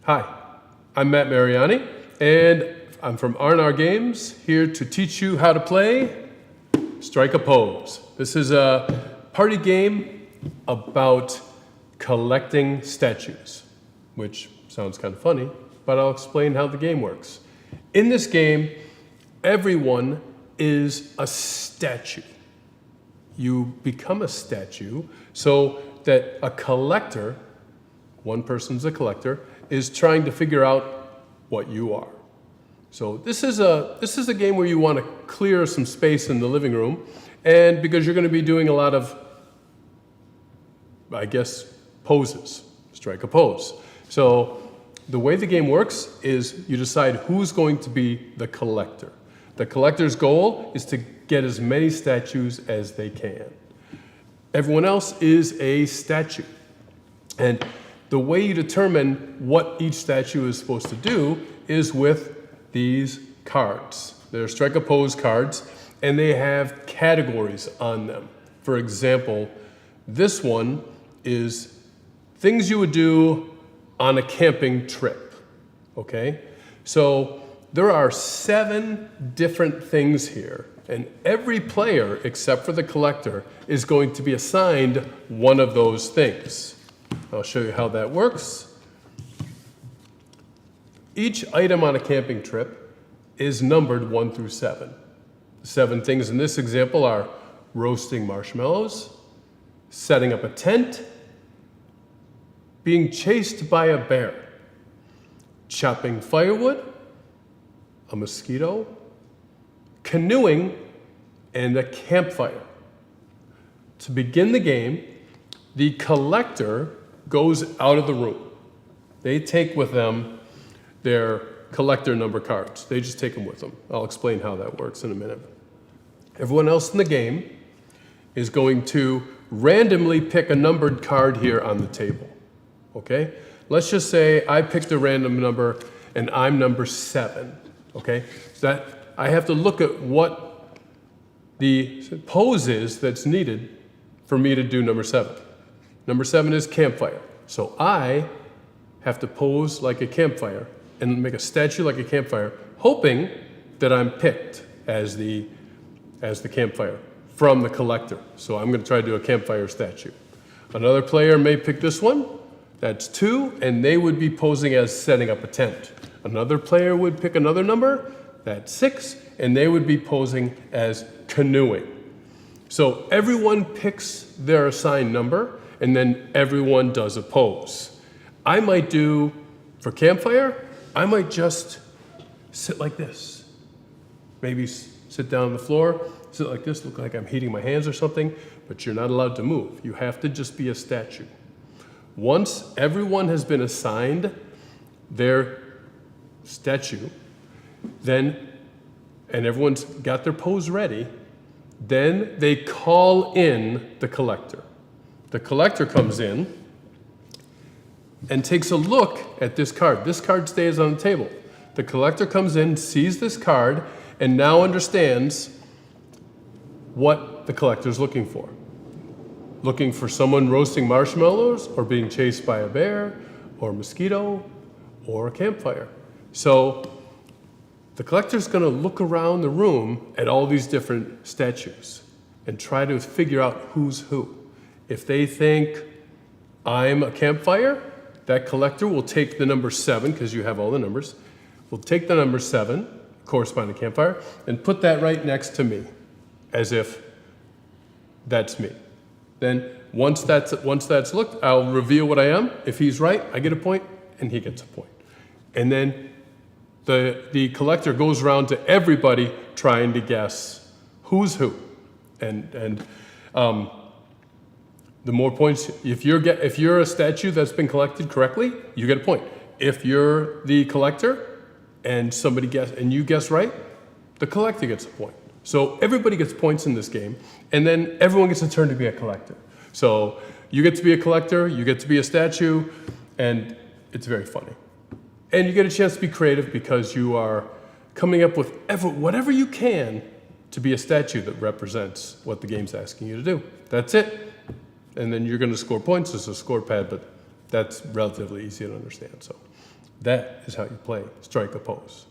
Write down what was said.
Hi, I'm Matt Mariani, and I'm from R&R Games, here to teach you how to play Strike a Pose. This is a party game about collecting statues, which sounds kind of funny, but I'll explain how the game works. In this game, everyone is a statue. You become a statue so that a collector, one person's a collector, is trying to figure out what you are. So this is a game where you want to clear some space in the living room, and because you're going to be doing a lot of, I guess, poses, strike a pose. So the way the game works is you decide who's going to be the collector. The collector's goal is to get as many statues as they can. Everyone else is a statue. And the way you determine what each statue is supposed to do is with these cards. They're strike a pose cards, and they have categories on them. For example, this one is things you would do on a camping trip, okay? So there are 7 different things here, and every player, except for the collector, is going to be assigned one of those things. I'll show you how that works. Each item on a camping trip is numbered 1 through 7. The 7 things in this example are roasting marshmallows, setting up a tent, being chased by a bear, chopping firewood, a mosquito, canoeing, and a campfire. To begin the game, the collector goes out of the room. They take with them their collector number cards. They just take them with them. I'll explain how that works in a minute. Everyone else in the game is going to randomly pick a numbered card here on the table, okay? Let's just say I picked a random number and I'm number 7, okay? So that I have to look at what the pose is that's needed for me to do number 7. Number 7 is campfire. So I have to pose like a campfire and make a statue like a campfire, hoping that I'm picked as the campfire from the collector. So I'm going to try to do a campfire statue. Another player may pick this one. That's 2, and they would be posing as setting up a tent. Another player would pick another number. That's 6, and they would be posing as canoeing. So everyone picks their assigned number, and then everyone does a pose. I might do, for campfire, I might just sit like this. Maybe sit down on the floor, sit like this, look like I'm heating my hands or something, but you're not allowed to move. You have to just be a statue. Once everyone has been assigned their statue, and everyone's got their pose ready, then they call in the collector. The collector comes in and takes a look at this card. This card stays on the table. The collector comes in, sees this card, and now understands what the collector's looking for. Looking for someone roasting marshmallows, or being chased by a bear, or a mosquito, or a campfire. So the collector's gonna look around the room at all these different statues and try to figure out who's who. If they think I'm a campfire, that collector will take the number 7, because you have all the numbers, will take the number 7, corresponding campfire, and put that right next to me, as if that's me. Then once that's looked, I'll reveal what I am. If he's right, I get a point, and he gets a point. And then the collector goes around to everybody trying to guess who's who. And the more points, if you're a statue that's been collected correctly, you get a point. If you're the collector and you guess right, the collector gets a point. So everybody gets points in this game, and then everyone gets a turn to be a collector. So you get to be a collector, you get to be a statue, and it's very funny. And you get a chance to be creative because you are coming up with whatever you can to be a statue that represents what the game's asking you to do. That's it. And then you're going to score points. There's a score pad, but that's relatively easy to understand. So That is how you play strike a pose.